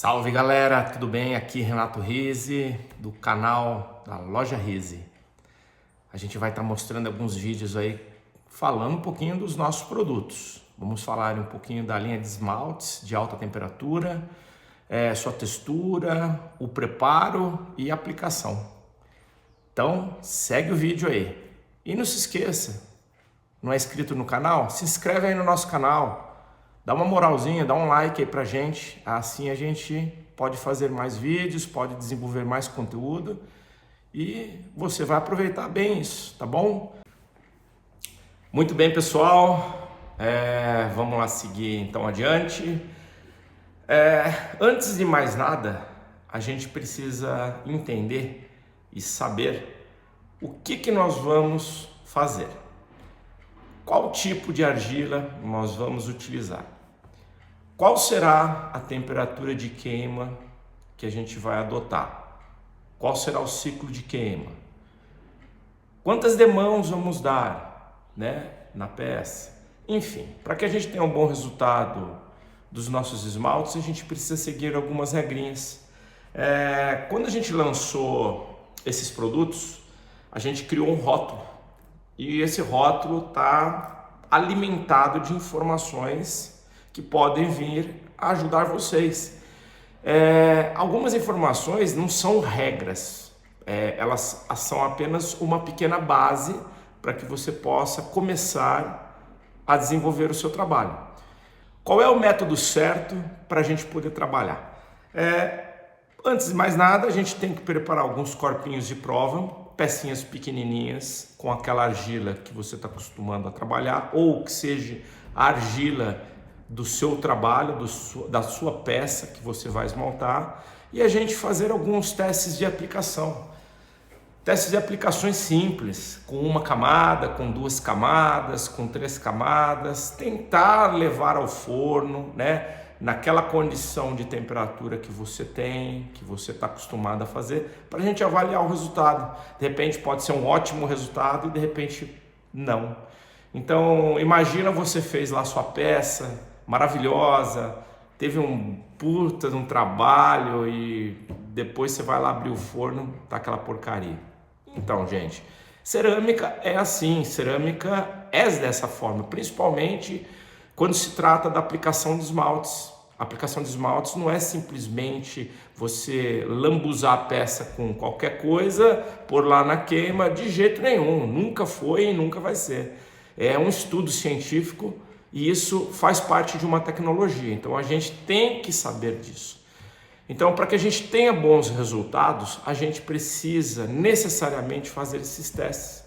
Salve galera, tudo bem? Aqui Renato Rizzi, do canal da Loja Rizzi. A gente vai estar mostrando alguns vídeos aí, falando um pouquinho dos nossos produtos. Vamos falar um pouquinho da linha de esmaltes de alta temperatura, sua textura, o preparo e a aplicação. Então, segue o vídeo aí. E não se esqueça, não é inscrito no canal? Se inscreve aí no nosso canal. Dá uma moralzinha, dá um like aí pra gente, assim a gente pode fazer mais vídeos, pode desenvolver mais conteúdo e você vai aproveitar bem isso, tá bom? Muito bem, pessoal, vamos lá seguir então adiante. Antes de mais nada, a gente precisa entender e saber o que nós vamos fazer. Qual tipo de argila nós vamos utilizar? Qual será a temperatura de queima que a gente vai adotar? Qual será o ciclo de queima? Quantas demãos vamos dar, na peça? Enfim, para que a gente tenha um bom resultado dos nossos esmaltes, a gente precisa seguir algumas regrinhas. Quando a gente lançou esses produtos, a gente criou um rótulo. E esse rótulo está alimentado de informações que podem vir a ajudar vocês. Algumas informações não são regras, elas são apenas uma pequena base para que você possa começar a desenvolver o seu trabalho. Qual é o método certo para a gente poder trabalhar? Antes de mais nada, a gente tem que preparar alguns corpinhos de prova, pecinhas pequenininhas com aquela argila que você está acostumando a trabalhar, ou que seja a argila do seu trabalho, da sua peça que você vai esmaltar, e a gente fazer alguns testes de aplicação. Testes de aplicações simples, com uma camada, com 2 camadas, com 3 camadas, tentar levar ao forno, naquela condição de temperatura que você tem, que você está acostumado a fazer, para a gente avaliar o resultado. De repente pode ser um ótimo resultado e de repente não. Então imagina, você fez lá sua peça maravilhosa, teve um puta de um trabalho e depois você vai lá abrir o forno, tá aquela porcaria. Então, gente, cerâmica é assim, cerâmica é dessa forma, principalmente quando se trata da aplicação de esmaltes. A aplicação de esmaltes não é simplesmente você lambuzar a peça com qualquer coisa, pôr lá na queima, de jeito nenhum, nunca foi e nunca vai ser. É um estudo científico e isso faz parte de uma tecnologia, então a gente tem que saber disso. Então, para que a gente tenha bons resultados, a gente precisa necessariamente fazer esses testes,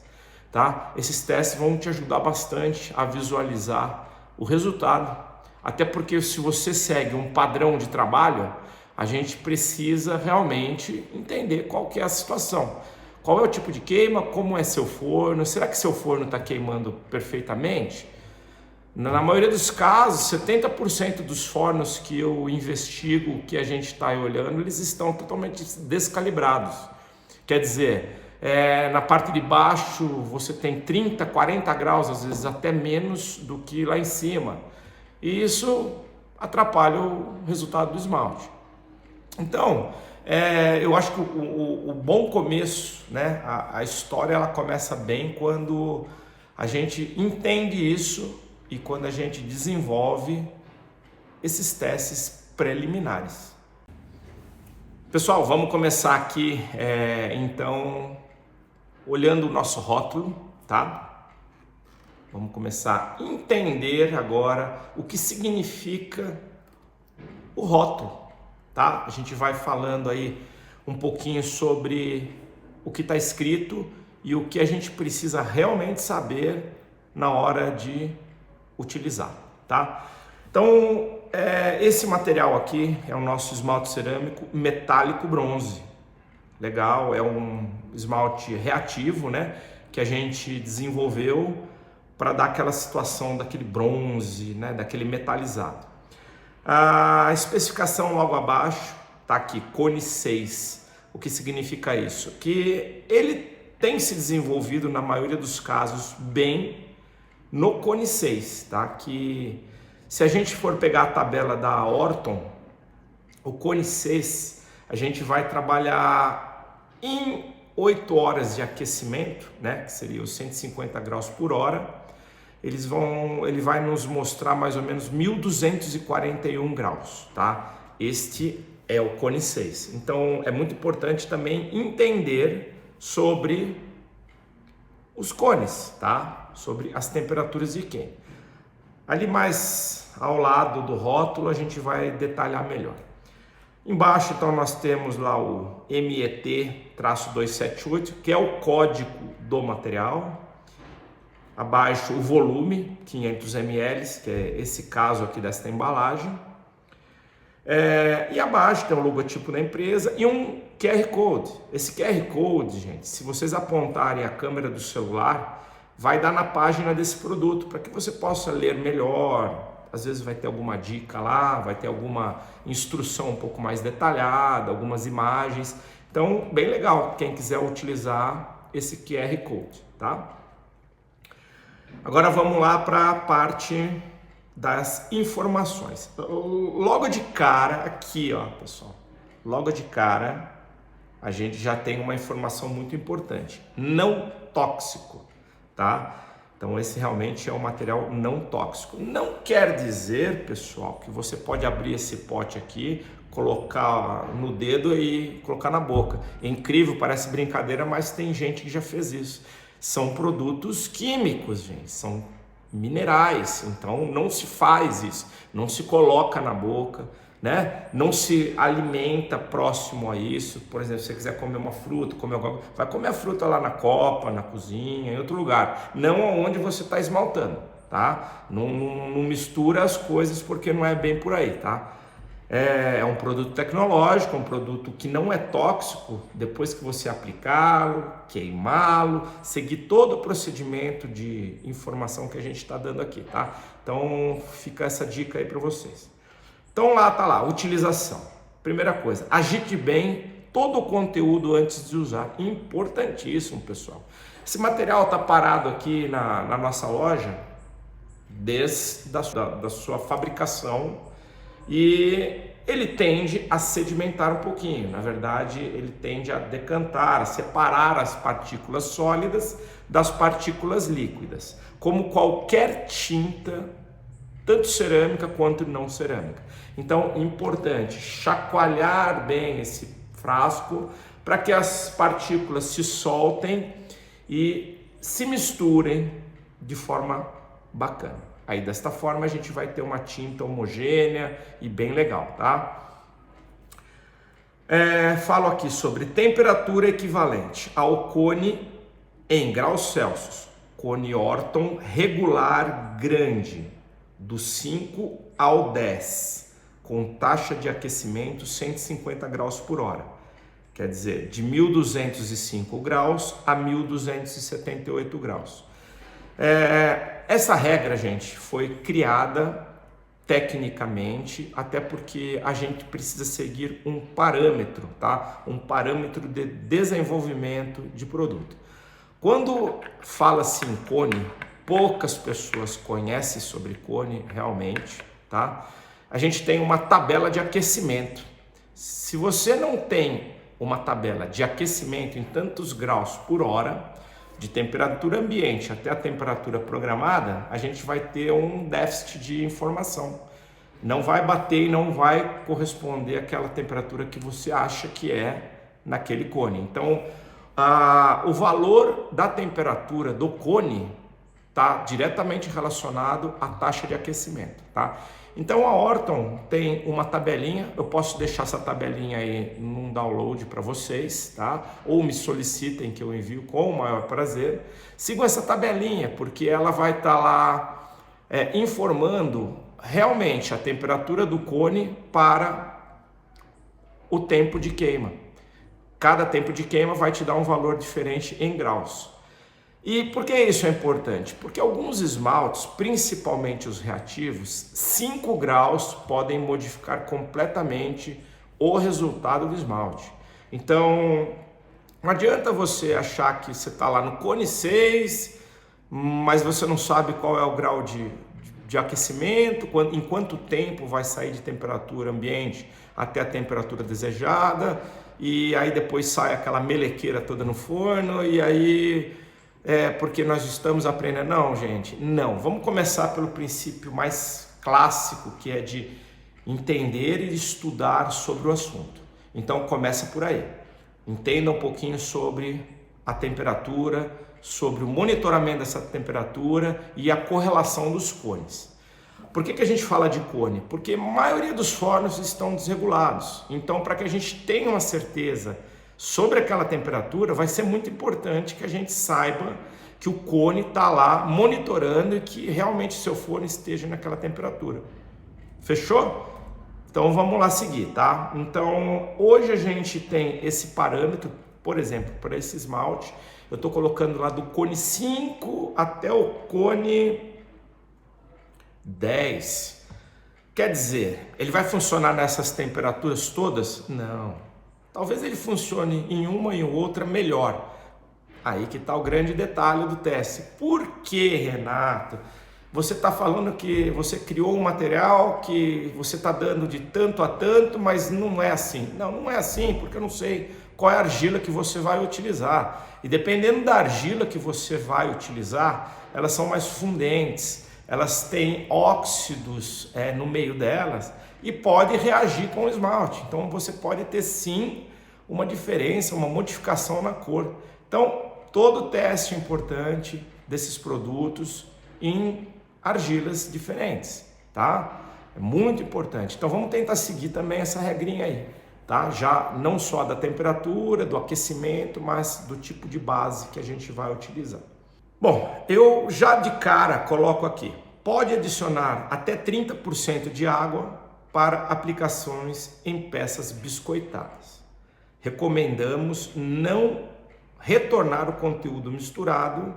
tá? Esses testes vão te ajudar bastante a visualizar o resultado, até porque se você segue um padrão de trabalho, a gente precisa realmente entender qual que é a situação. Qual é o tipo de queima, como é seu forno, será que seu forno está queimando perfeitamente? Na maioria dos casos, 70% dos fornos que eu investigo, que a gente está olhando, eles estão totalmente descalibrados. Quer dizer, na parte de baixo você tem 30, 40 graus, às vezes até menos do que lá em cima. E isso atrapalha o resultado do esmalte. Então, eu acho que o bom começo, a história ela começa bem quando a gente entende isso e quando a gente desenvolve esses testes preliminares. Pessoal, vamos começar aqui, então, olhando o nosso rótulo, tá? Vamos começar a entender agora o que significa o rótulo, tá? A gente vai falando aí um pouquinho sobre o que está escrito e o que a gente precisa realmente saber na hora de utilizar, tá? Então, esse material aqui é o nosso esmalte cerâmico metálico bronze. Legal, é um esmalte reativo, que a gente desenvolveu para dar aquela situação daquele bronze, daquele metalizado. A especificação logo abaixo tá aqui, Cone 6. O que significa isso? Que ele tem se desenvolvido na maioria dos casos bem no Cone 6, tá? Que se a gente for pegar a tabela da Orton, O Cone 6, a gente vai trabalhar em 8 horas de aquecimento, né, que seria os 150 graus por hora. Ele vai nos mostrar mais ou menos 1241 graus, tá? Este é o Cone 6. Então é muito importante também entender sobre os cones, tá? Sobre as temperaturas de queima. Ali mais ao lado do rótulo a gente vai detalhar melhor. Embaixo então nós temos lá o MET-278, que é o código do material. Abaixo o volume, 500 ml, que é esse caso aqui desta embalagem. E abaixo tem o logotipo da empresa e um QR Code. Esse QR Code, gente, se vocês apontarem a câmera do celular, vai dar na página desse produto para que você possa ler melhor. Às vezes vai ter alguma dica lá, vai ter alguma instrução um pouco mais detalhada, algumas imagens. Então, bem legal quem quiser utilizar esse QR Code, tá? Agora vamos lá para a parte das informações. Logo de cara, aqui ó, pessoal, logo de cara a gente já tem uma informação muito importante: não tóxico, tá? Então esse realmente é um material não tóxico. Não quer dizer, pessoal, que você pode abrir esse pote aqui, colocar no dedo e colocar na boca. É incrível, parece brincadeira, mas tem gente que já fez isso. São produtos químicos, gente, são minerais, então não se faz isso, não se coloca na boca, né? Não se alimenta próximo a isso. Por exemplo, se você quiser comer uma fruta, vai comer a fruta lá na copa, na cozinha, em outro lugar, não onde você está esmaltando, tá? Não mistura as coisas, porque não é bem por aí, tá? É um produto tecnológico, um produto que não é tóxico. Depois que você aplicá-lo, queimá-lo, seguir todo o procedimento de informação que a gente está dando aqui, tá? Então fica essa dica aí para vocês. Então lá tá lá, utilização. Primeira coisa, agite bem todo o conteúdo antes de usar. Importantíssimo, pessoal. Esse material está parado aqui na nossa loja desde da sua fabricação. E ele tende a sedimentar um pouquinho, na verdade ele tende a decantar, a separar as partículas sólidas das partículas líquidas, como qualquer tinta, tanto cerâmica quanto não cerâmica. Então é importante chacoalhar bem esse frasco para que as partículas se soltem e se misturem de forma bacana. Aí desta forma a gente vai ter uma tinta homogênea e bem legal, tá? Falo aqui sobre temperatura equivalente ao cone em graus Celsius. Cone Orton regular grande, do 5 ao 10, com taxa de aquecimento 150 graus por hora. Quer dizer, de 1205 graus a 1278 graus. Essa regra, gente, foi criada tecnicamente, até porque a gente precisa seguir um parâmetro, tá? Um parâmetro de desenvolvimento de produto. Quando fala-se em cone, poucas pessoas conhecem sobre cone realmente, tá? A gente tem uma tabela de aquecimento. Se você não tem uma tabela de aquecimento em tantos graus por hora, de temperatura ambiente até a temperatura programada, a gente vai ter um déficit de informação. Não vai bater e não vai corresponder àquela temperatura que você acha que é naquele cone. Então, o valor da temperatura do cone está diretamente relacionado à taxa de aquecimento, tá? Então a Orton tem uma tabelinha, eu posso deixar essa tabelinha aí num download para vocês, tá? Ou me solicitem que eu envio com o maior prazer. Sigam essa tabelinha, porque ela vai estar lá informando realmente a temperatura do cone para o tempo de queima. Cada tempo de queima vai te dar um valor diferente em graus. E por que isso é importante? Porque alguns esmaltes, principalmente os reativos, 5 graus podem modificar completamente o resultado do esmalte. Então, não adianta você achar que você está lá no cone 6, mas você não sabe qual é o grau de de aquecimento, em quanto tempo vai sair de temperatura ambiente até a temperatura desejada, e aí depois sai aquela melequeira toda no forno, e aí porque nós estamos aprendendo. Não, gente, não. Vamos começar pelo princípio mais clássico, que é de entender e estudar sobre o assunto. Então começa por aí. Entenda um pouquinho sobre a temperatura, sobre o monitoramento dessa temperatura e a correlação dos cones. Por que a gente fala de cone? Porque a maioria dos fornos estão desregulados. Então, para que a gente tenha uma certeza sobre aquela temperatura, vai ser muito importante que a gente saiba que o cone está lá monitorando e que realmente seu forno esteja naquela temperatura. Fechou? Então vamos lá seguir, tá? Então hoje a gente tem esse parâmetro, por exemplo, para esse esmalte, eu estou colocando lá do cone 5 até o cone 10. Quer dizer, ele vai funcionar nessas temperaturas todas? Não. Talvez ele funcione em uma e outra melhor. Aí que está o grande detalhe do teste. Por que, Renato? Você está falando que você criou um material que você está dando de tanto a tanto, mas não é assim. Não, não é assim, porque eu não sei qual é a argila que você vai utilizar. E dependendo da argila que você vai utilizar, elas são mais fundentes, elas têm óxidos no meio delas e pode reagir com o esmalte. Então você pode ter sim uma diferença, uma modificação na cor. Então todo teste é importante desses produtos em argilas diferentes, tá? É muito importante. Então vamos tentar seguir também essa regrinha aí, tá? Já não só da temperatura, do aquecimento, mas do tipo de base que a gente vai utilizar. Bom, eu já de cara coloco aqui, pode adicionar até 30% de água para aplicações em peças biscoitadas. Recomendamos não retornar o conteúdo misturado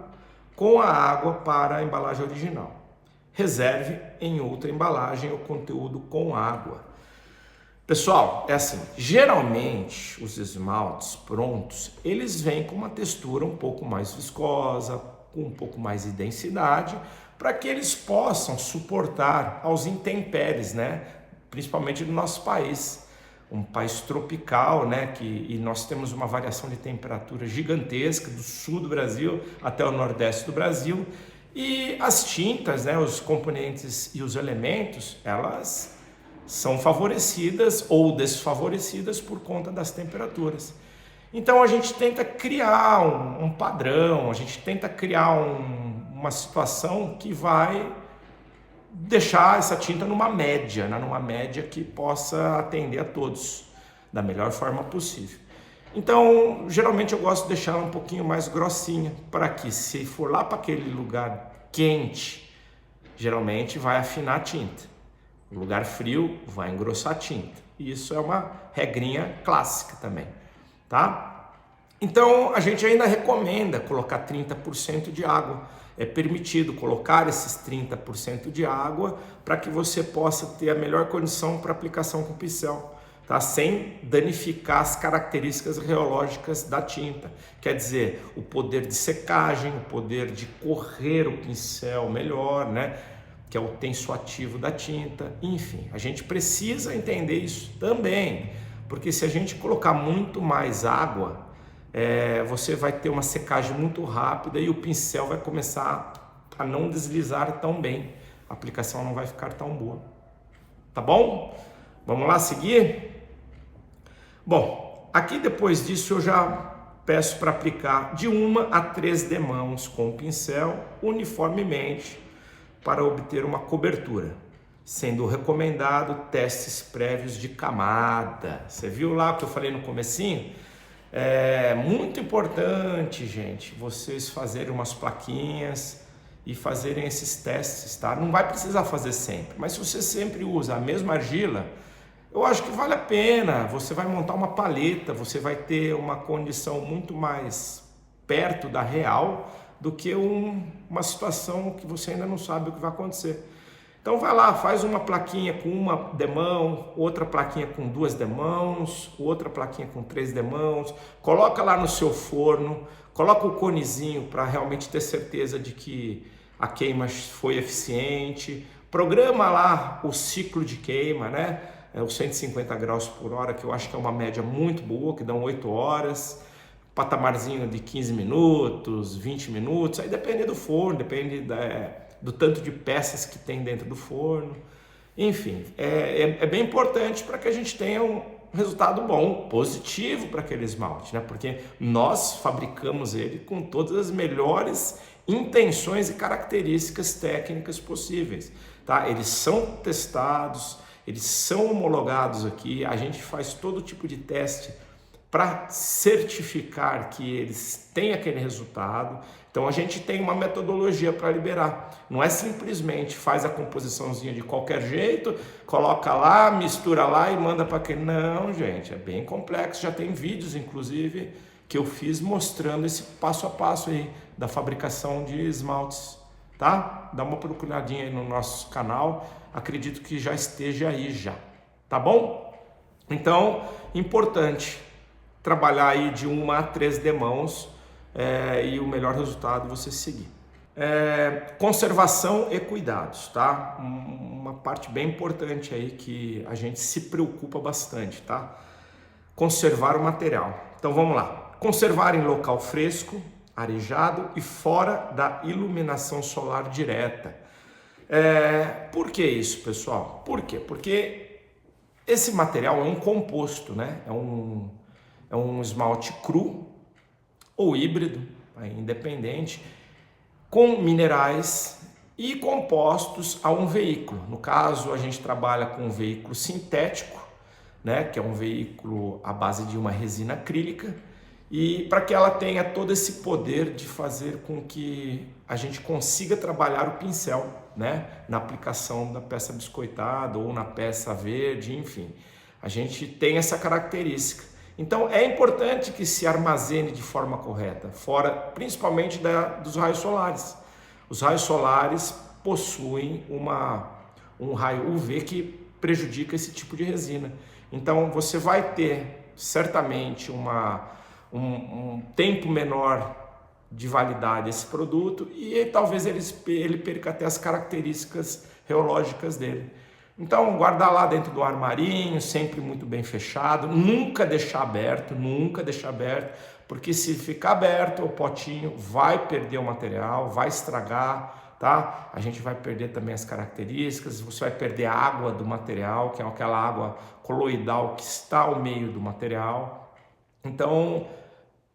com a água para a embalagem original. Reserve em outra embalagem o conteúdo com água. Pessoal, é assim, geralmente os esmaltes prontos, eles vêm com uma textura um pouco mais viscosa, com um pouco mais de densidade, para que eles possam suportar aos intempéries, né? Principalmente no nosso país, um país tropical, né? E nós temos uma variação de temperatura gigantesca do sul do Brasil até o nordeste do Brasil. E as tintas, né, os componentes e os elementos, elas são favorecidas ou desfavorecidas por conta das temperaturas. Então a gente tenta criar um padrão, a gente tenta criar uma situação que vai deixar essa tinta numa média, né, numa média que possa atender a todos da melhor forma possível. Então, geralmente eu gosto de deixar um pouquinho mais grossinha, para que se for lá para aquele lugar quente, geralmente vai afinar a tinta. No lugar frio, vai engrossar a tinta. E isso é uma regrinha clássica também, tá? Então, a gente ainda recomenda colocar 30% de água. É permitido colocar esses 30% de água para que você possa ter a melhor condição para aplicação com pincel. Tá? Sem danificar as características reológicas da tinta. Quer dizer, o poder de secagem, o poder de correr o pincel melhor, né? Que é o tensoativo da tinta. Enfim, a gente precisa entender isso também, porque se a gente colocar muito mais água, você vai ter uma secagem muito rápida e o pincel vai começar a não deslizar tão bem. A aplicação não vai ficar tão boa. Tá bom? Vamos lá seguir? Bom, aqui depois disso eu já peço para aplicar de 1 a 3 demãos com o pincel uniformemente para obter uma cobertura, sendo recomendado testes prévios de camada. Você viu lá o que eu falei no comecinho? É muito importante, gente, vocês fazerem umas plaquinhas e fazerem esses testes, tá? Não vai precisar fazer sempre, mas se você sempre usa a mesma argila, eu acho que vale a pena. Você vai montar uma paleta, você vai ter uma condição muito mais perto da real do que uma situação que você ainda não sabe o que vai acontecer. Então vai lá, faz uma plaquinha com 1 demão, outra plaquinha com 2 demãos, outra plaquinha com 3 demãos, coloca lá no seu forno, coloca o conezinho para realmente ter certeza de que a queima foi eficiente, Programa lá o ciclo de queima, né? Os 150 graus por hora, que eu acho que é uma média muito boa, que dão 8 horas, patamarzinho de 15 minutos, 20 minutos, aí depende do forno, depende do tanto de peças que tem dentro do forno. Enfim, é bem importante para que a gente tenha um resultado bom, positivo para aquele esmalte, né? Porque nós fabricamos ele com todas as melhores intenções e características técnicas possíveis, tá? Eles são testados, eles são homologados aqui, a gente faz todo tipo de teste para certificar que eles têm aquele resultado. Então a gente tem uma metodologia para liberar. Não é simplesmente faz a composiçãozinha de qualquer jeito, coloca lá, mistura lá e manda para aquele. Não, gente, é bem complexo. Já tem vídeos, inclusive, que eu fiz mostrando esse passo a passo aí da fabricação de esmaltes, tá? Dá uma procuradinha aí no nosso canal. Acredito que já esteja aí já, tá bom? Então, importante trabalhar aí de 1 a 3 demãos e o melhor resultado você seguir. Conservação e cuidados, tá? Uma parte bem importante aí que a gente se preocupa bastante, tá? Conservar o material. Então vamos lá. Conservar em local fresco, arejado e fora da iluminação solar direta. Por que isso, pessoal? Por quê? Porque esse material é um composto, né? É um esmalte cru ou híbrido, independente, com minerais e compostos a um veículo. No caso, a gente trabalha com um veículo sintético, né, que é um veículo à base de uma resina acrílica, e para que ela tenha todo esse poder de fazer com que a gente consiga trabalhar o pincel, né, na aplicação da peça biscoitada ou na peça verde, enfim. A gente tem essa característica. Então é importante que se armazene de forma correta, fora principalmente dos raios solares. Os raios solares possuem um raio UV que prejudica esse tipo de resina. Então você vai ter certamente um tempo menor de validade esse produto e talvez ele perca até as características reológicas dele. Então guardar lá dentro do armarinho, sempre muito bem fechado, nunca deixar aberto, porque se ficar aberto o potinho vai perder o material, vai estragar, tá? A gente vai perder também as características, você vai perder a água do material, que é aquela água coloidal que está ao meio do material. Então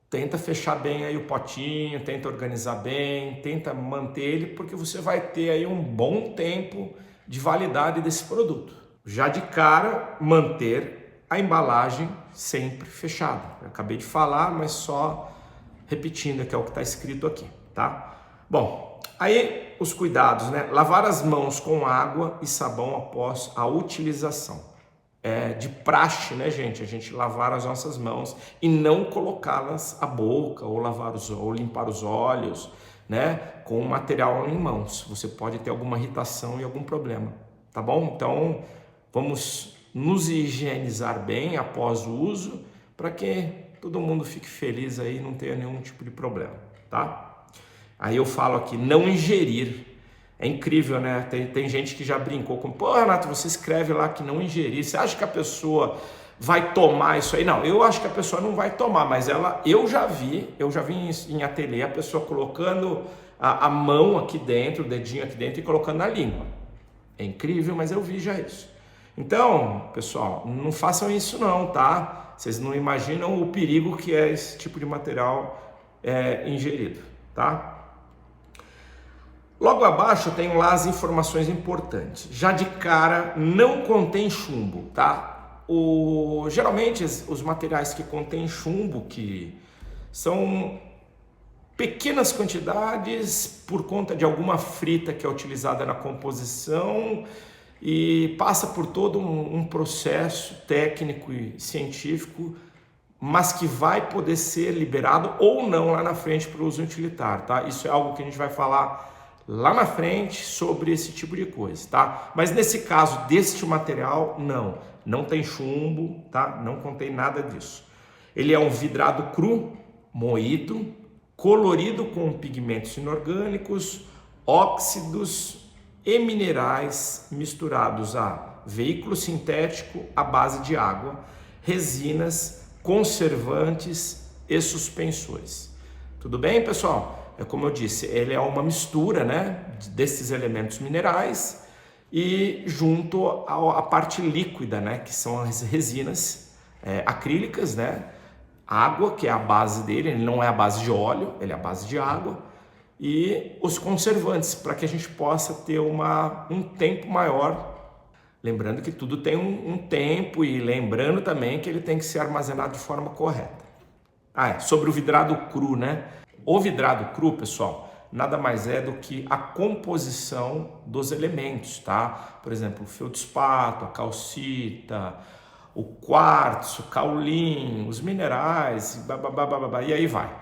tenta fechar bem aí o potinho, tenta organizar bem, tenta manter ele, porque você vai ter aí um bom tempo de validade desse produto. Já de cara, manter a embalagem sempre fechada. Eu acabei de falar, mas só repetindo que é o que está escrito aqui, tá? Bom, aí os cuidados, né? Lavar as mãos com água e sabão após a utilização. De praxe, né, gente? A gente lavar as nossas mãos e não colocá-las à boca ou limpar os olhos, né, com o material em mãos. Você pode ter alguma irritação e algum problema, tá bom? Então, vamos nos higienizar bem após o uso para que todo mundo fique feliz aí e não tenha nenhum tipo de problema, tá? Aí eu falo aqui, não ingerir. É incrível, né? Tem gente que já brincou com, pô, Renato, você escreve lá que não ingerir. Você acha que a pessoa vai tomar isso aí? Não, eu acho que a pessoa não vai tomar, mas eu já vi em ateliê a pessoa colocando a mão aqui dentro, o dedinho aqui dentro e colocando na língua. É incrível, mas eu vi já isso. Então, pessoal, não façam isso não, tá? Vocês não imaginam o perigo que é esse tipo de material ingerido, tá? Logo abaixo eu tenho lá as informações importantes. Já de cara, não contém chumbo, tá? Geralmente os materiais que contêm chumbo, que são pequenas quantidades por conta de alguma frita que é utilizada na composição e passa por todo um processo técnico e científico, mas que vai poder ser liberado ou não lá na frente para o uso utilitário, tá? Isso é algo que a gente vai falar lá na frente sobre esse tipo de coisa, tá? Mas nesse caso deste material, não tem chumbo, tá? Não contém nada disso. Ele é um vidrado cru, moído, colorido com pigmentos inorgânicos, óxidos e minerais misturados a veículo sintético à base de água, resinas, conservantes e suspensores. Tudo bem, pessoal? É como eu disse, ele é uma mistura, né, desses elementos minerais e junto à parte líquida, né, que são as resinas acrílicas, né, água, que é a base dele, ele não é a base de óleo, ele é a base de água, e os conservantes, para que a gente possa ter um tempo maior. Lembrando que tudo tem um tempo e lembrando também que ele tem que ser armazenado de forma correta. Sobre o vidrado cru, né? O vidrado cru, pessoal, nada mais é do que a composição dos elementos, tá? Por exemplo, o feldspato, a calcita, o quartzo, o caulim, os minerais, e aí vai.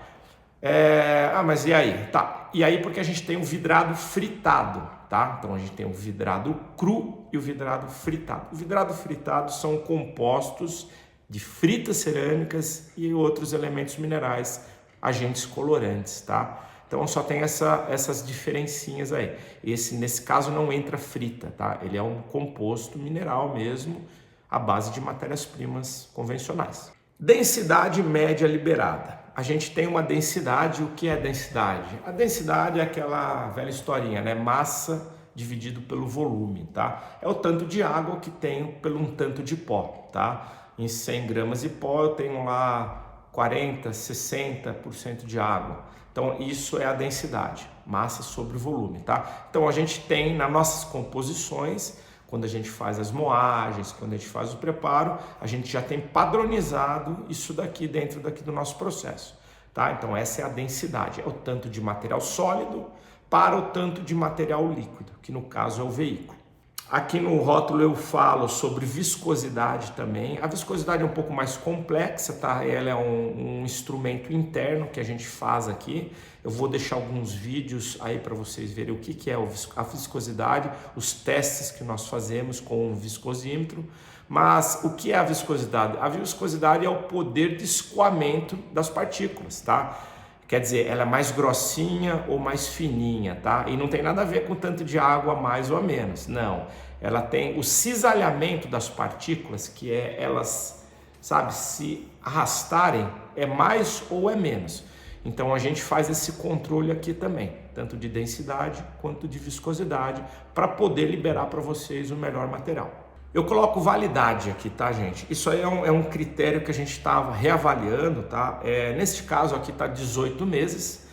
Mas e aí? Tá. E aí porque a gente tem o vidrado fritado, tá? Então a gente tem o vidrado cru e o vidrado fritado. O vidrado fritado são compostos de fritas cerâmicas e outros elementos minerais, agentes colorantes, tá? Então só tem essas diferencinhas aí. Nesse caso não entra frita, tá? Ele é um composto mineral mesmo, à base de matérias-primas convencionais. Densidade média liberada. A gente tem uma densidade. O que é densidade? A densidade é aquela velha historinha, né? Massa dividido pelo volume, tá? É o tanto de água que tenho pelo um tanto de pó, tá? Em 100 gramas de pó eu tenho lá 40, 60% de água. Então isso é a densidade, massa sobre volume, tá? Então a gente tem nas nossas composições, quando a gente faz as moagens, quando a gente faz o preparo, a gente já tem padronizado isso daqui dentro do nosso processo, tá? Então essa é a densidade, é o tanto de material sólido para o tanto de material líquido, que no caso é o veículo. Aqui no rótulo eu falo sobre viscosidade também. A viscosidade é um pouco mais complexa, tá? Ela é um instrumento interno que a gente faz aqui. Eu vou deixar alguns vídeos aí para vocês verem o que é a viscosidade, os testes que nós fazemos com o viscosímetro. Mas o que é a viscosidade? A viscosidade é o poder de escoamento das partículas, tá? Quer dizer, ela é mais grossinha ou mais fininha, tá? E não tem nada a ver com o tanto de água a mais ou a menos, não. Ela tem o cisalhamento das partículas, que é elas, sabe, se arrastarem, é mais ou é menos. Então a gente faz esse controle aqui também, tanto de densidade quanto de viscosidade, para poder liberar para vocês o melhor material. Eu coloco validade aqui, tá, gente? Isso aí é um critério que a gente estava reavaliando, tá? Neste caso aqui tá 18 meses.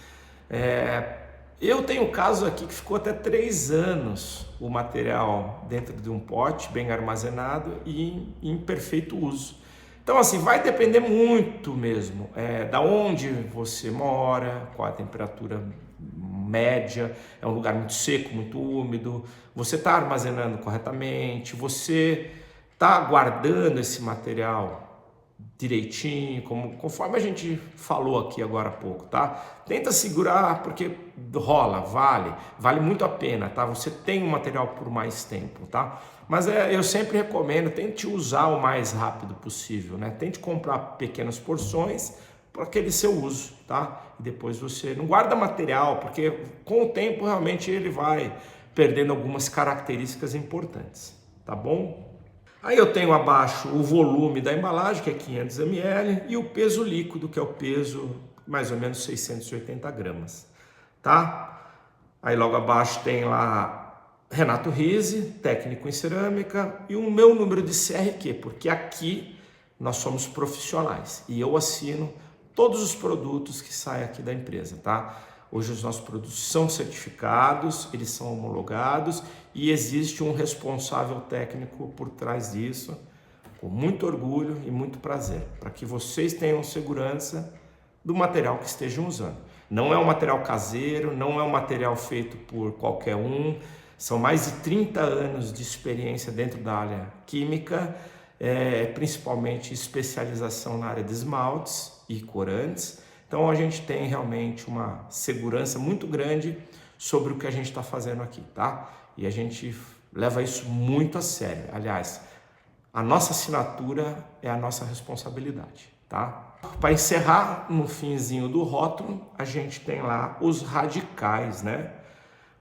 Eu tenho um caso aqui que ficou até 3 anos o material dentro de um pote, bem armazenado e em perfeito uso. Então, assim, vai depender muito mesmo da onde você mora, qual a temperatura média, é um lugar muito seco, muito úmido, você está armazenando corretamente, você está guardando esse material direitinho, conforme a gente falou aqui agora há pouco, tá? Tenta segurar, porque rola, vale muito a pena, tá? Você tem um material por mais tempo, tá? Mas eu sempre recomendo, tente usar o mais rápido possível, né? Tente comprar pequenas porções para aquele seu uso, tá? E depois você não guarda material, porque com o tempo realmente ele vai perdendo algumas características importantes, tá bom? Aí eu tenho abaixo o volume da embalagem, que é 500 ml, e o peso líquido, que é o peso mais ou menos 680 gramas, tá? Aí logo abaixo tem lá Renato Rizzi, técnico em cerâmica, e o meu número de CRQ, porque aqui nós somos profissionais e eu assino todos os produtos que saem aqui da empresa, tá? Hoje os nossos produtos são certificados, eles são homologados e existe um responsável técnico por trás disso, com muito orgulho e muito prazer, para que vocês tenham segurança do material que estejam usando. Não é um material caseiro, não é um material feito por qualquer um, são mais de 30 anos de experiência dentro da área química, principalmente especialização na área de esmaltes e corantes. Então a gente tem realmente uma segurança muito grande sobre o que a gente está fazendo aqui, tá? E a gente leva isso muito a sério. Aliás, a nossa assinatura é a nossa responsabilidade, tá? Para encerrar, no finzinho do rótulo, a gente tem lá os radicais, né?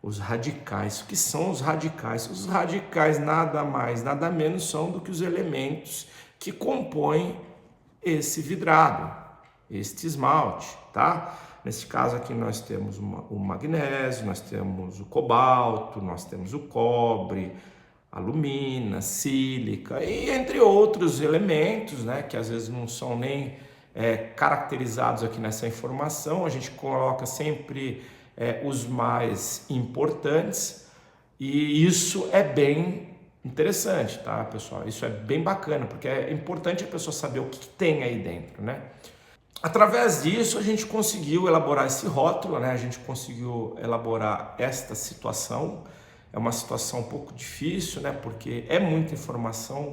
Os radicais. O que são os radicais? Os radicais nada mais, nada menos são do que os elementos que compõem esse vidrado, este esmalte, tá? Nesse caso aqui nós temos o magnésio, nós temos o cobalto, nós temos o cobre, alumina, sílica e entre outros elementos, né, que às vezes não são nem caracterizados aqui nessa informação. A gente coloca sempre os mais importantes e isso é bem interessante, tá, pessoal? Isso é bem bacana, porque é importante a pessoa saber o que tem aí dentro, né? Através disso a gente conseguiu elaborar esse rótulo, né? A gente conseguiu elaborar esta situação. É uma situação um pouco difícil, né? Porque é muita informação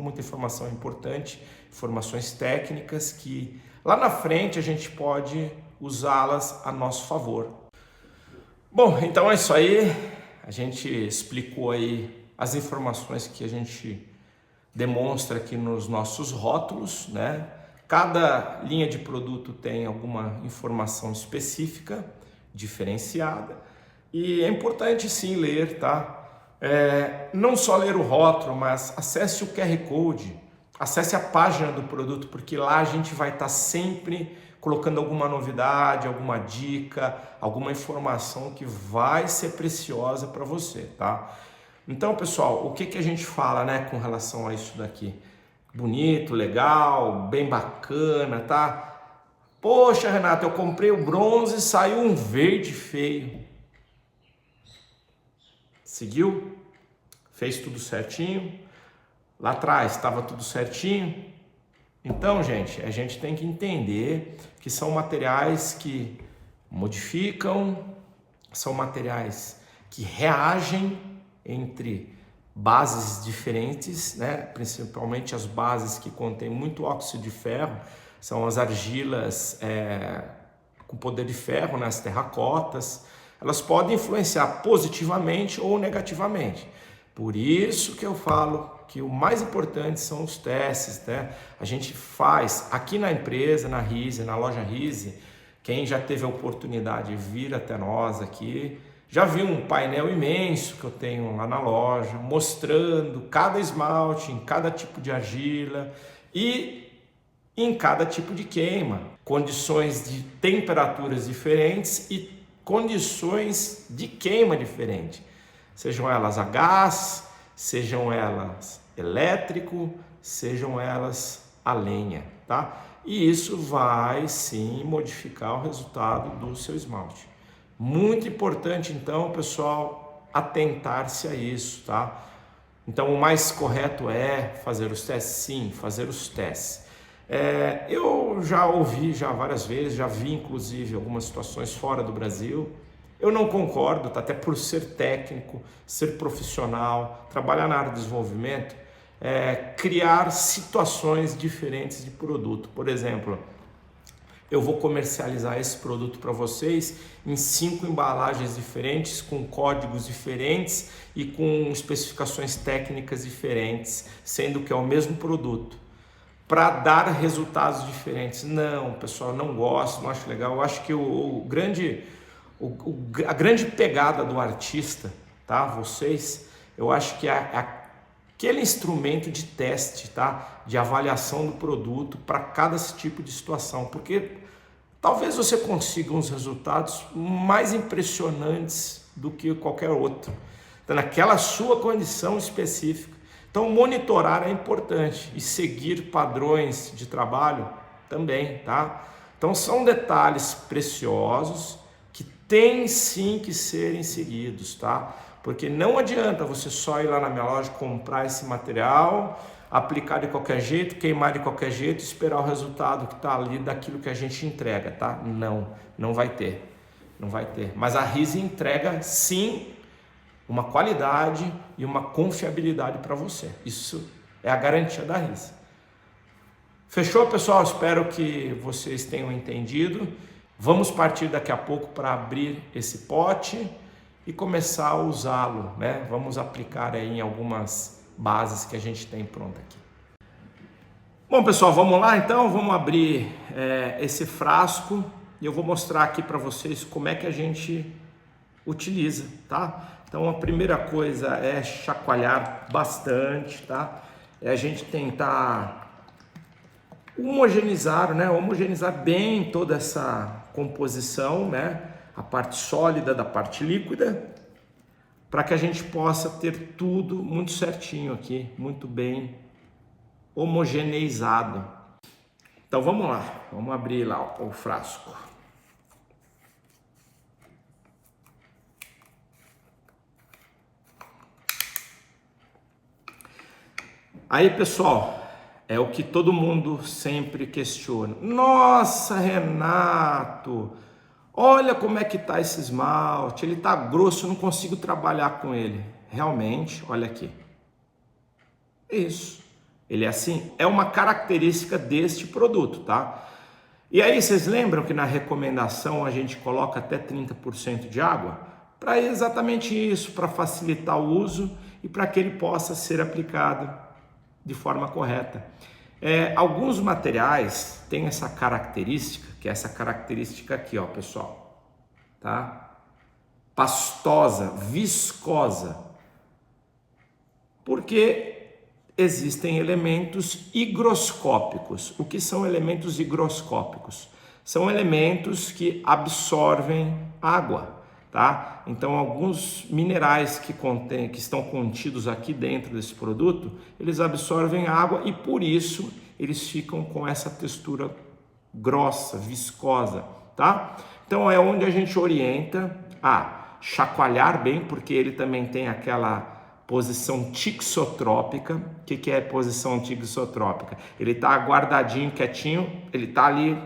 importante, informações técnicas que lá na frente a gente pode usá-las a nosso favor. Bom, então é isso aí. A gente explicou aí as informações que a gente demonstra aqui nos nossos rótulos, né? Cada linha de produto tem alguma informação específica, diferenciada, e é importante sim ler, tá? Não só ler o rótulo, mas acesse o QR Code, acesse a página do produto, porque lá a gente vai estar sempre colocando alguma novidade, alguma dica, alguma informação que vai ser preciosa para você, tá? Então, pessoal, o que a gente fala, né, com relação a isso daqui? Bonito, legal, bem bacana, tá? Poxa, Renato, eu comprei o bronze e saiu um verde feio. Seguiu? Fez tudo certinho? Lá atrás estava tudo certinho? Então, gente, a gente tem que entender que são materiais que modificam, são materiais que reagem entre bases diferentes, né? Principalmente as bases que contêm muito óxido de ferro, são as argilas com poder de ferro, né? As terracotas. Elas podem influenciar positivamente ou negativamente. Por isso que eu falo que o mais importante são os testes, né? A gente faz aqui na empresa, na Rise, na loja Rise, quem já teve a oportunidade de vir até nós aqui, já viu um painel imenso que eu tenho lá na loja, mostrando cada esmalte em cada tipo de argila e em cada tipo de queima, condições de temperaturas diferentes e condições de queima diferentes, sejam elas a gás, sejam elas elétrico, sejam elas a lenha, tá? E isso vai sim modificar o resultado do seu esmalte. Muito importante, então, pessoal, atentar-se a isso, tá? Então, o mais correto é fazer os testes? Sim, fazer os testes. Eu já ouvi várias vezes, já vi inclusive algumas situações fora do Brasil. Eu não concordo, tá? Até por ser técnico, ser profissional, trabalhar na área de desenvolvimento, criar situações diferentes de produto. Por exemplo, eu vou comercializar esse produto para vocês em 5 embalagens diferentes, com códigos diferentes e com especificações técnicas diferentes, sendo que é o mesmo produto, para dar resultados diferentes. Não, pessoal, não gosto, não acho legal. Eu acho que a grande pegada do artista, tá? Vocês, eu acho que aquele instrumento de teste, tá? De avaliação do produto para cada tipo de situação, porque talvez você consiga uns resultados mais impressionantes do que qualquer outro, então, naquela sua condição específica. Então, monitorar é importante e seguir padrões de trabalho também, tá? Então, são detalhes preciosos que têm sim que serem seguidos, tá? Porque não adianta você só ir lá na minha loja, comprar esse material, aplicar de qualquer jeito, queimar de qualquer jeito, esperar o resultado que está ali daquilo que a gente entrega, tá? Não vai ter, não vai ter. Mas a Rise entrega sim uma qualidade e uma confiabilidade para você. Isso é a garantia da Rise. Fechou, pessoal? Espero que vocês tenham entendido. Vamos partir daqui a pouco para abrir esse pote e começar a usá-lo, né? Vamos aplicar aí em algumas bases que a gente tem pronta aqui. Bom, pessoal, vamos lá então? Vamos abrir esse frasco e eu vou mostrar aqui para vocês como é que a gente utiliza, tá? Então a primeira coisa é chacoalhar bastante, tá? É a gente tentar homogeneizar, né? Homogeneizar bem toda essa composição, né? A parte sólida da parte líquida, para que a gente possa ter tudo muito certinho aqui, muito bem homogeneizado. Então vamos lá, vamos abrir lá o frasco. Aí, pessoal, é o que todo mundo sempre questiona. Nossa, Renato, olha como é que tá esse esmalte, ele tá grosso, eu não consigo trabalhar com ele. Realmente, olha aqui. Isso, ele é assim, é uma característica deste produto, tá? E aí, vocês lembram que na recomendação a gente coloca até 30% de água? Para exatamente isso, para facilitar o uso e para que ele possa ser aplicado de forma correta. Alguns materiais têm essa característica, que é essa característica aqui, ó, pessoal, tá? Pastosa, viscosa, porque existem elementos higroscópicos. O que são elementos higroscópicos? São elementos que absorvem água, tá? Então, alguns minerais que estão contidos aqui dentro desse produto, eles absorvem água e por isso eles ficam com essa textura grossa, viscosa, tá? Então, é onde a gente orienta a chacoalhar bem, porque ele também tem aquela posição tixotrópica. O que é posição tixotrópica? Ele tá guardadinho, quietinho, ele tá ali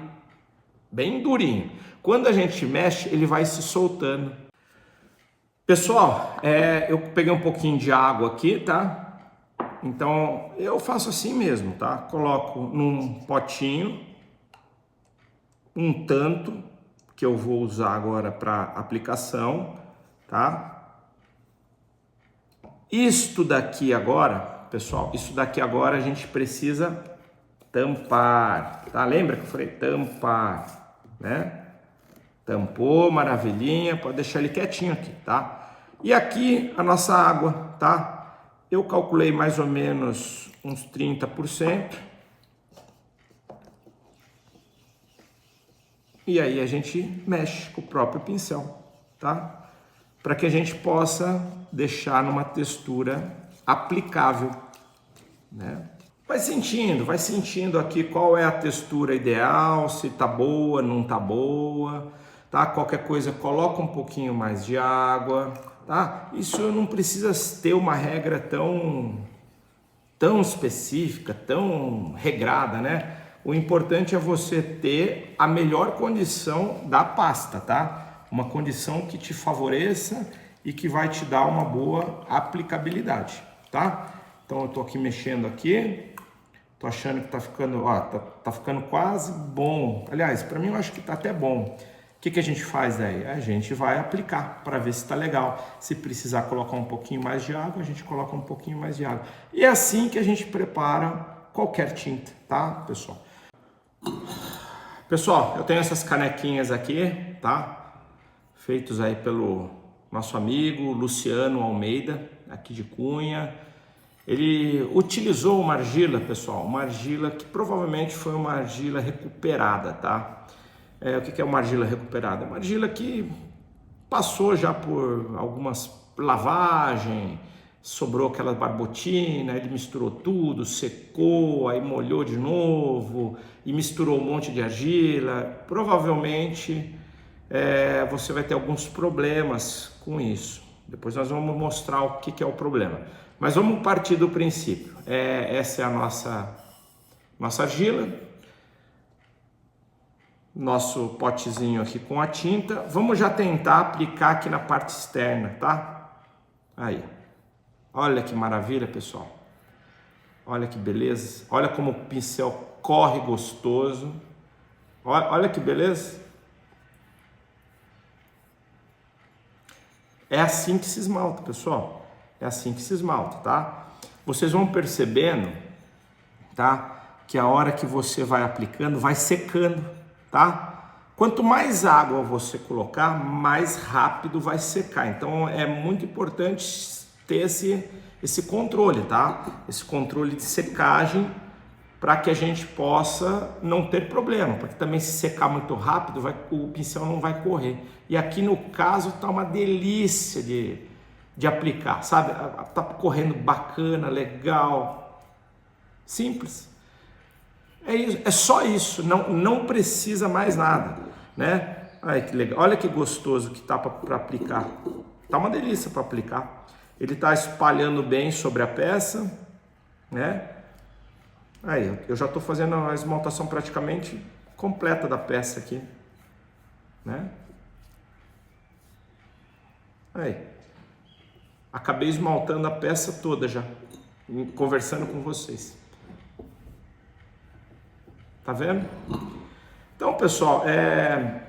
bem durinho. Quando a gente mexe, ele vai se soltando. Pessoal, eu peguei um pouquinho de água aqui, tá? Então, eu faço assim mesmo, tá? Coloco num potinho, um tanto, que eu vou usar agora para aplicação, tá? Isto daqui agora, pessoal, isso daqui agora a gente precisa tampar, tá? Lembra que eu falei tampar, né? Tampou, maravilhinha, pode deixar ele quietinho aqui, tá? E aqui a nossa água, tá? Eu calculei mais ou menos uns 30%. E aí a gente mexe com o próprio pincel, tá? Para que a gente possa deixar numa textura aplicável, né? Vai sentindo aqui qual é a textura ideal, se tá boa, não tá boa, tá? Qualquer coisa, coloca um pouquinho mais de água, tá? Isso não precisa ter uma regra tão específica, tão regrada, né? O importante é você ter a melhor condição da pasta, tá? Uma condição que te favoreça e que vai te dar uma boa aplicabilidade, tá? Então eu tô aqui mexendo aqui. Tô achando que tá ficando, ó, tá ficando quase bom. Aliás, para mim eu acho que tá até bom. O que a gente faz aí? A gente vai aplicar para ver se tá legal. Se precisar colocar um pouquinho mais de água, a gente coloca um pouquinho mais de água. E é assim que a gente prepara qualquer tinta, tá, pessoal? Pessoal, eu tenho essas canequinhas aqui, tá? Feitos aí pelo nosso amigo Luciano Almeida, aqui de Cunha. Ele utilizou uma argila, pessoal, uma argila que provavelmente foi uma argila recuperada, tá? O que é uma argila recuperada? Uma argila que passou já por algumas lavagens, sobrou aquela barbotina, ele misturou tudo, secou, aí molhou de novo e misturou um monte de argila. Provavelmente você vai ter alguns problemas com isso. Depois nós vamos mostrar o que é o problema. Mas vamos partir do princípio. Essa é a nossa argila. Nosso potezinho aqui com a tinta. Vamos já tentar aplicar aqui na parte externa, tá? Aí. Olha que maravilha, pessoal. Olha que beleza. Olha como o pincel corre gostoso. Olha que beleza. É assim que se esmalta, pessoal. É assim que se esmalta, tá? Vocês vão percebendo, tá? Que a hora que você vai aplicando, vai secando, tá? Quanto mais água você colocar, mais rápido vai secar. Então é muito importante ter esse controle, tá? Esse controle de secagem para que a gente possa não ter problema, porque também se secar muito rápido, o pincel não vai correr. E aqui no caso tá uma delícia de aplicar, sabe? Tá correndo bacana, legal, simples. É isso, é só isso, não precisa mais nada, né? Ai, que legal, olha que gostoso que tá para aplicar. Tá uma delícia para aplicar. Ele tá espalhando bem sobre a peça, né? Aí, eu já estou fazendo a esmaltação praticamente completa da peça aqui, né? Aí, acabei esmaltando a peça toda já, conversando com vocês. Tá vendo? Então, pessoal, é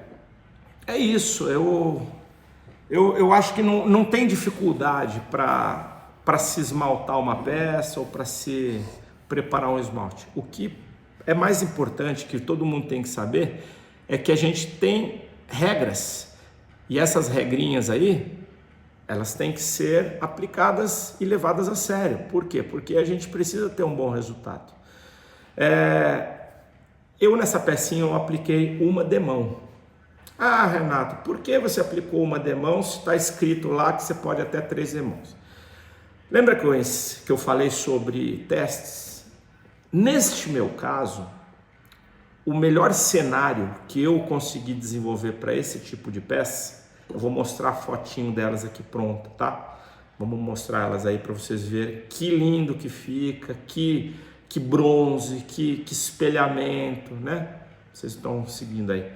isso. Eu acho que não tem dificuldade para se esmaltar uma peça ou para se preparar um esmalte. O que é mais importante, que todo mundo tem que saber, é que a gente tem regras. E essas regrinhas aí, elas têm que ser aplicadas e levadas a sério. Por quê? Porque a gente precisa ter um bom resultado. Eu nessa pecinha eu apliquei uma demão. Ah, Renato, por que você aplicou uma demão se está escrito lá que você pode até 3 demãos? Lembra que eu falei sobre testes? Neste meu caso, o melhor cenário que eu consegui desenvolver para esse tipo de peça, eu vou mostrar a fotinho delas aqui pronta, tá? Vamos mostrar elas aí para vocês verem que lindo que fica, que bronze, que espelhamento, né? Vocês estão seguindo aí.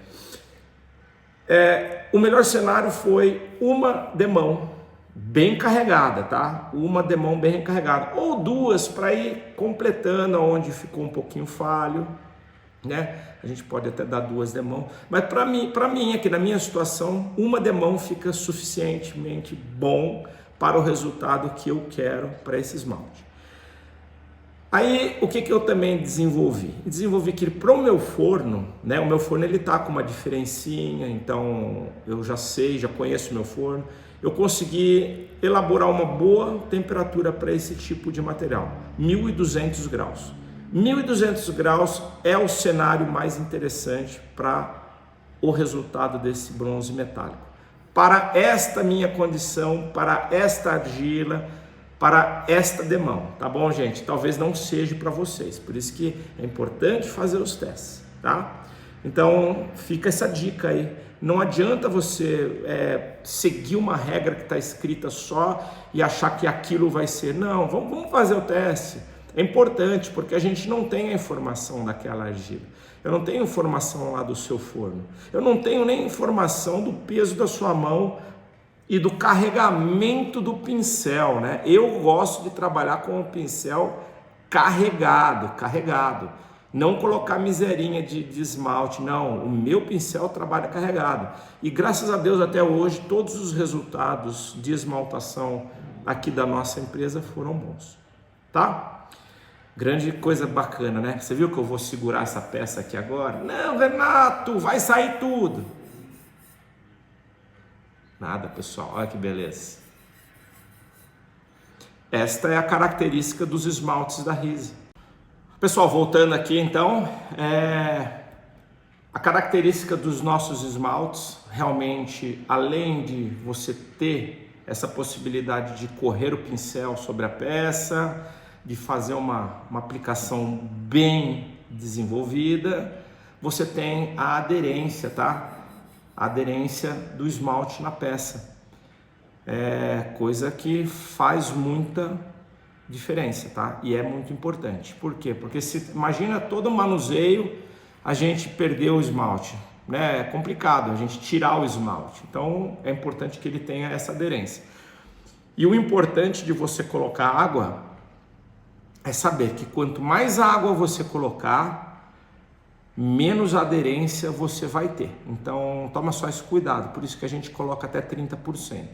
O melhor cenário foi uma demão bem carregada, tá? Uma demão bem carregada, ou 2 para ir completando onde ficou um pouquinho falho, né? A gente pode até dar 2 demãos, mas para mim aqui na minha situação, uma demão fica suficientemente bom para o resultado que eu quero para esse esmalte. Aí, o que eu também desenvolvi? Desenvolvi que para o meu forno, né? O meu forno ele tá com uma diferencinha, então eu já sei, já conheço o meu forno. Eu consegui elaborar uma boa temperatura para esse tipo de material, 1200 graus. 1200 graus é o cenário mais interessante para o resultado desse bronze metálico. Para esta minha condição, para esta argila, para esta demão, tá bom, gente? Talvez não seja para vocês, por isso que é importante fazer os testes, tá? Então fica essa dica aí. Não adianta você seguir uma regra que está escrita só e achar que aquilo vai ser. Não, vamos fazer o teste. É importante porque a gente não tem a informação daquela argila. Eu não tenho informação lá do seu forno. Eu não tenho nem informação do peso da sua mão e do carregamento do pincel, né? Eu gosto de trabalhar com o pincel carregado. Não colocar miserinha de esmalte, não. O meu pincel trabalha carregado. E graças a Deus até hoje todos os resultados de esmaltação aqui da nossa empresa foram bons, tá? Grande coisa bacana, né? Você viu que eu vou segurar essa peça aqui agora? Não, Renato, vai sair tudo. Nada, pessoal, olha que beleza. Esta é a característica dos esmaltes da Rise. Pessoal, voltando aqui então, a característica dos nossos esmaltes, realmente, além de você ter essa possibilidade de correr o pincel sobre a peça, de fazer uma aplicação bem desenvolvida, você tem a aderência, tá? A aderência do esmalte na peça. É coisa que faz muita diferença, tá? E é muito importante. Por quê? Porque imagina todo o manuseio, a gente perder o esmalte, né? É complicado a gente tirar o esmalte. Então é importante que ele tenha essa aderência. E o importante de você colocar água é saber que quanto mais água você colocar, menos aderência você vai ter. Então toma só esse cuidado, por isso que a gente coloca até 30%,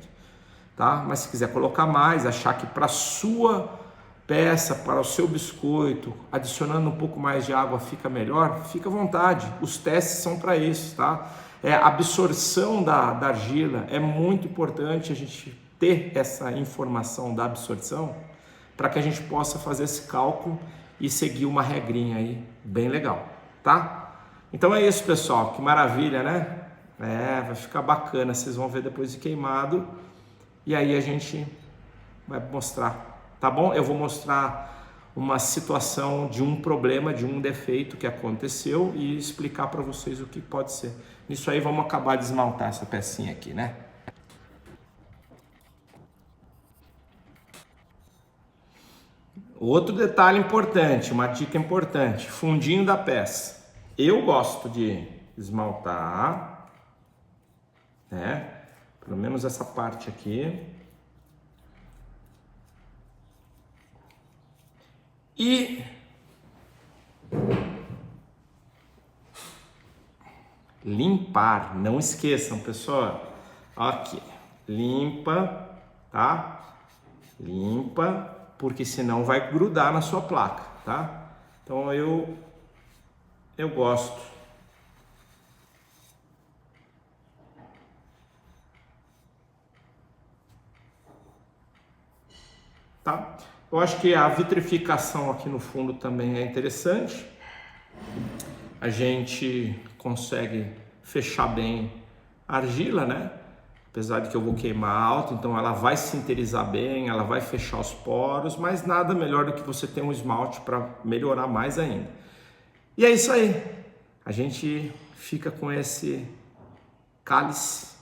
tá? Mas se quiser colocar mais, achar que para sua peça, para o seu biscoito, adicionando um pouco mais de água fica melhor, fica à vontade. Os testes são para isso, tá? A absorção da argila é muito importante a gente ter essa informação da absorção para que a gente possa fazer esse cálculo e seguir uma regrinha aí bem legal, tá? Então é isso, pessoal, que maravilha, né? Vai ficar bacana, vocês vão ver depois de queimado e aí a gente vai mostrar, tá bom? Eu vou mostrar uma situação de um problema, de um defeito que aconteceu e explicar para vocês o que pode ser. Nisso aí vamos acabar de esmaltar essa pecinha aqui, né? Outro detalhe importante, uma dica importante, fundinho da peça. Eu gosto de esmaltar, né? Pelo menos essa parte aqui. E limpar, não esqueçam, pessoal. Aqui, limpa, tá? Limpa, porque senão vai grudar na sua placa, tá? Então eu gosto. Tá? Eu acho que a vitrificação aqui no fundo também é interessante. A gente consegue fechar bem a argila, né? Apesar de que eu vou queimar alto, então ela vai sinterizar bem, ela vai fechar os poros, mas nada melhor do que você ter um esmalte para melhorar mais ainda. E é isso aí. A gente fica com esse cálice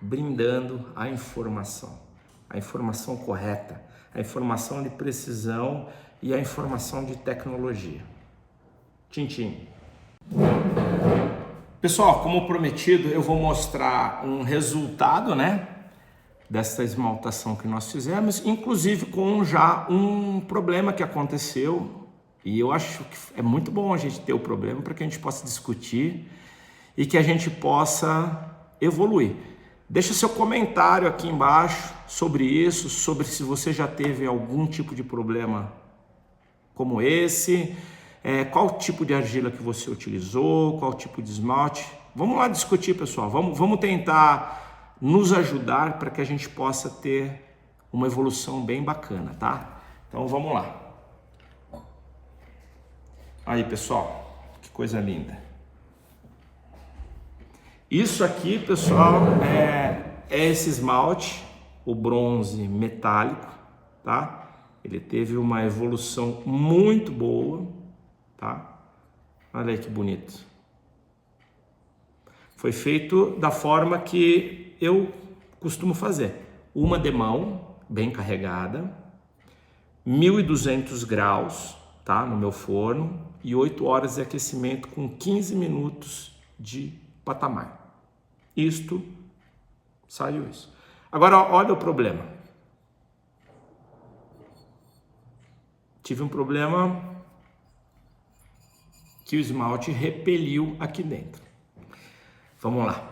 brindando a informação correta, a informação de precisão e a informação de tecnologia. Tchim. Pessoal, como prometido, eu vou mostrar um resultado, né, dessa esmaltação que nós fizemos, inclusive com já um problema que aconteceu, e eu acho que é muito bom a gente ter o problema para que a gente possa discutir e que a gente possa evoluir. Deixa seu comentário aqui embaixo sobre isso, sobre se você já teve algum tipo de problema como esse, qual tipo de argila que você utilizou, qual tipo de esmalte. Vamos lá discutir, pessoal. Vamos tentar nos ajudar para que a gente possa ter uma evolução bem bacana, tá? Então vamos lá. Aí, pessoal, que coisa linda. Isso aqui, pessoal, é esse esmalte, o bronze metálico, tá? Ele teve uma evolução muito boa, tá? Olha aí que bonito. Foi feito da forma que eu costumo fazer. Uma demão, bem carregada, 1200 graus, tá? No meu forno, e 8 horas de aquecimento com 15 minutos de patamar. Isto, saiu isso. Agora, olha o problema. Tive um problema que o esmalte repeliu aqui dentro. Vamos lá.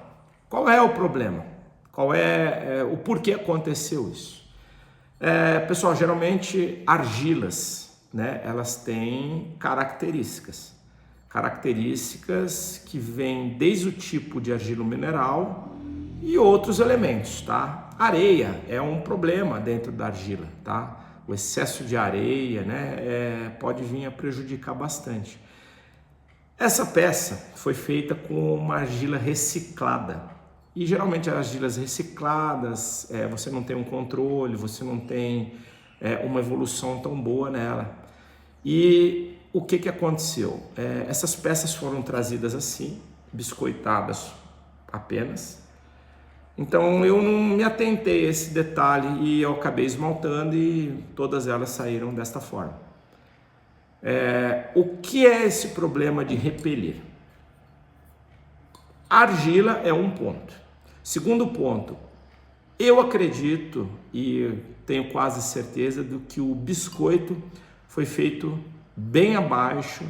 Qual é o problema? Qual é o porquê aconteceu isso? Pessoal, geralmente argilas, né? Elas têm características que vêm desde o tipo de argila mineral e outros elementos, tá? Areia é um problema dentro da argila, tá? O excesso de areia, né, pode vir a prejudicar bastante. Essa peça foi feita com uma argila reciclada e geralmente as argilas recicladas, você não tem um controle, você não tem uma evolução tão boa nela. E o que aconteceu? Essas peças foram trazidas assim, biscoitadas apenas. Então eu não me atentei a esse detalhe e eu acabei esmaltando e todas elas saíram desta forma. O que é esse problema de repelir? A argila é um ponto. Segundo ponto, eu acredito e tenho quase certeza de que o biscoito foi feito bem abaixo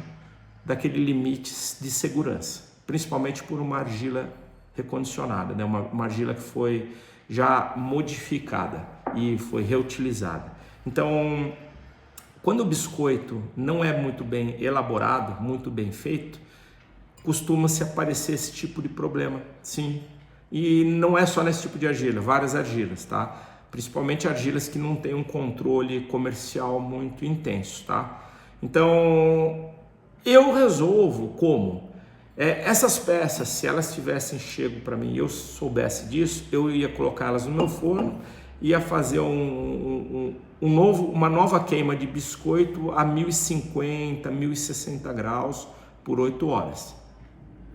daquele limite de segurança, principalmente por uma argila recondicionada, né? Uma argila que foi já modificada e foi reutilizada. Então, quando o biscoito não é muito bem elaborado, muito bem feito, costuma-se aparecer esse tipo de problema, sim. E não é só nesse tipo de argila, várias argilas, tá? Principalmente argilas que não tem um controle comercial muito intenso, tá? Então, eu resolvo como? Essas peças, se elas tivessem chego para mim e eu soubesse disso, eu ia colocá-las no meu forno, ia fazer uma nova queima de biscoito a 1050, 1060 graus por 8 horas.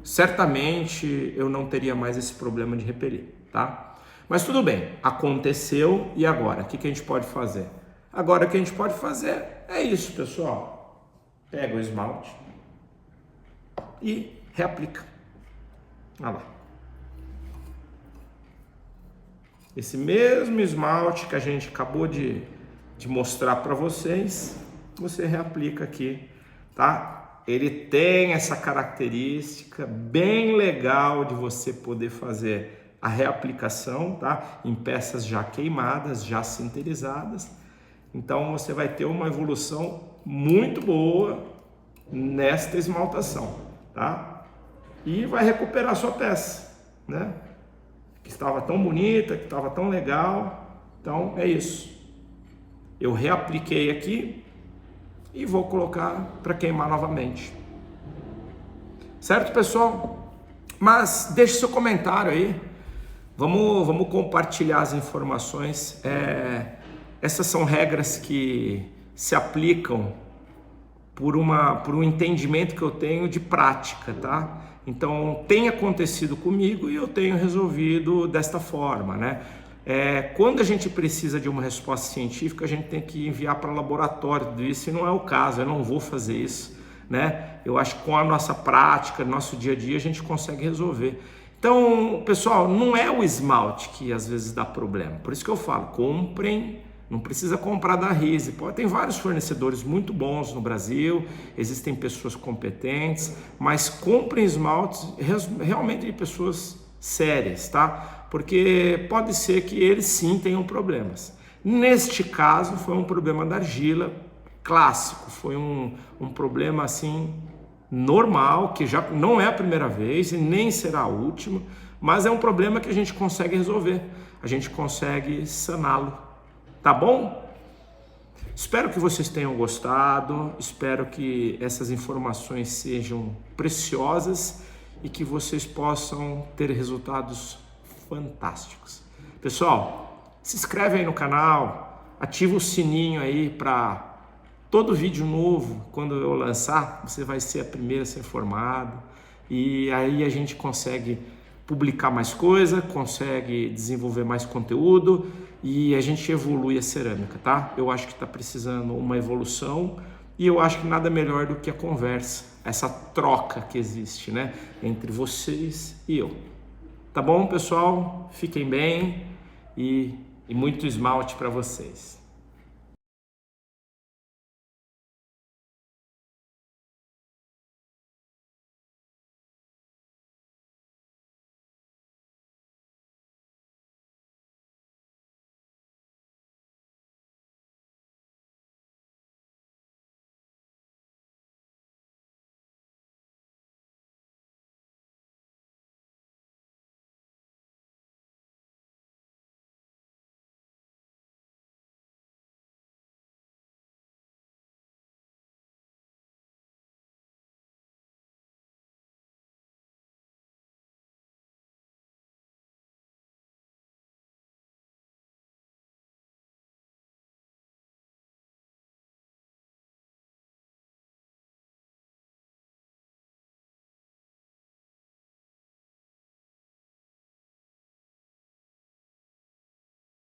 Certamente eu não teria mais esse problema de repelir, tá? Mas tudo bem, aconteceu e agora? O que a gente pode fazer? Agora o que a gente pode fazer é isso, pessoal. Pega o esmalte e reaplica. Olha lá. Esse mesmo esmalte que a gente acabou de mostrar para vocês, você reaplica aqui, tá? Ele tem essa característica bem legal de você poder fazer a reaplicação, tá? Em peças já queimadas, já sinterizadas. Então você vai ter uma evolução muito boa nesta esmaltação, tá? E vai recuperar a sua peça, né? Que estava tão bonita, que estava tão legal. Então é isso. Eu reapliquei aqui e vou colocar para queimar novamente. Certo, pessoal? Mas deixe seu comentário aí. Vamos compartilhar as informações. Essas são regras que se aplicam por um entendimento que eu tenho de prática, tá? Então tem acontecido comigo e eu tenho resolvido desta forma, né? Quando a gente precisa de uma resposta científica, a gente tem que enviar para o laboratório disso, e não é o caso, eu não vou fazer isso, né? Eu acho que com a nossa prática, nosso dia a dia, a gente consegue resolver. Então, pessoal, não é o esmalte que às vezes dá problema, por isso que eu falo, comprem, não precisa comprar da Rise, tem vários fornecedores muito bons no Brasil, existem pessoas competentes, mas comprem esmaltes realmente de pessoas sérias, tá? Porque pode ser que eles sim tenham problemas. Neste caso foi um problema da argila clássico, foi um problema assim normal, que já não é a primeira vez e nem será a última, mas é um problema que a gente consegue resolver, a gente consegue saná-lo, tá bom? Espero que vocês tenham gostado, espero que essas informações sejam preciosas e que vocês possam ter resultados fantásticos. Pessoal, se inscreve aí no canal, ativa o sininho aí para todo vídeo novo, quando eu lançar, você vai ser a primeira a ser informado, e aí a gente consegue publicar mais coisa, consegue desenvolver mais conteúdo e a gente evolui a cerâmica, tá? Eu acho que está precisando uma evolução e eu acho que nada melhor do que a conversa, essa troca que existe, né, entre vocês e eu. Tá bom, pessoal? Fiquem bem e muito esmalte para vocês.